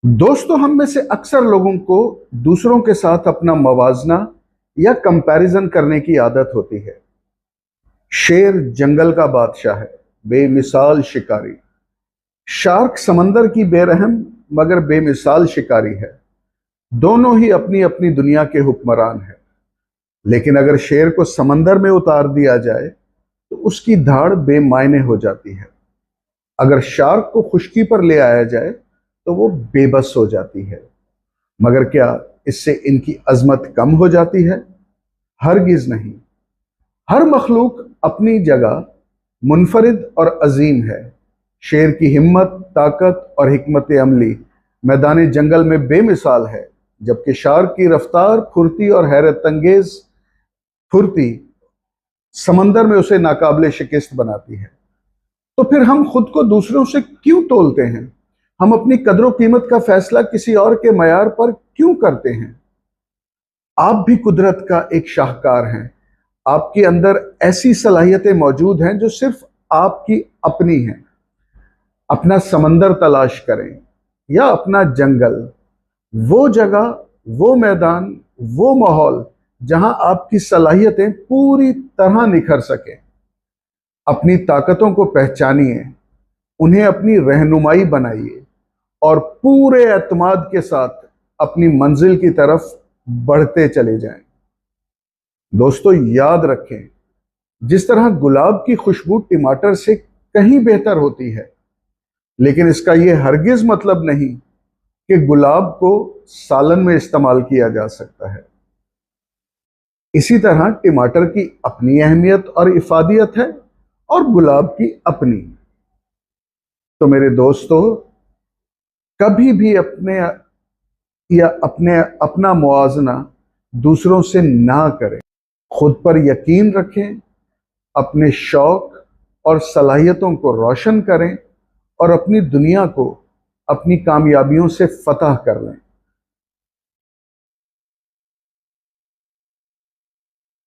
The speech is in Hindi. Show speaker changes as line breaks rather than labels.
दोस्तों, हम में से अक्सर लोगों को दूसरों के साथ अपना मवाजना या कंपैरिजन करने की आदत होती है। शेर जंगल का बादशाह है, बेमिसाल शिकारी। शार्क समंदर की बेरहम मगर बेमिसाल शिकारी है। दोनों ही अपनी अपनी दुनिया के हुक्मरान हैं। लेकिन अगर शेर को समंदर में उतार दिया जाए तो उसकी धाड़ बेमायने हो जाती है। अगर शार्क को खुश्की पर ले आया जाए तो वो बेबस हो जाती है। मगर क्या इससे इनकी अजमत कम हो जाती है? हरगिज नहीं। हर मखलूक अपनी जगह मुनफरिद और अजीम है। शेर की हिम्मत, ताकत और हिकमत अमली मैदान जंगल में बेमिसाल है, जबकि शार्क की रफ्तार, फुर्ती और हैरत अंगेज फुर्ती समंदर में उसे नाकाबिले शिकस्त बनाती है। तो फिर हम खुद को दूसरों से क्यों तोलते हैं? हम अपनी कदर कीमत का फैसला किसी और के मयार पर क्यों करते हैं? आप भी कुदरत का एक शाहकार हैं। आपके अंदर ऐसी सलाहियतें मौजूद हैं जो सिर्फ आपकी अपनी हैं। अपना समंदर तलाश करें या अपना जंगल, वो जगह, वो मैदान, वो माहौल जहां आपकी सलाहियतें पूरी तरह निखर सकें। अपनी ताकतों को पहचानिए, उन्हें अपनी रहनुमाई बनाइए और पूरे एतमाद के साथ अपनी मंजिल की तरफ बढ़ते चले जाएं। दोस्तों, याद रखें, जिस तरह गुलाब की खुशबू टमाटर से कहीं बेहतर होती है, लेकिन इसका यह हरगिज मतलब नहीं कि गुलाब को सालन में इस्तेमाल किया जा सकता है। इसी तरह टमाटर की अपनी अहमियत और इफादियत है और गुलाब की अपनी। तो मेरे दोस्तों, कभी भी अपना मुआवजना दूसरों से ना करें। खुद पर यकीन रखें, अपने शौक और सलाहियतों को रोशन करें और अपनी दुनिया को अपनी कामयाबियों से फतह कर लें।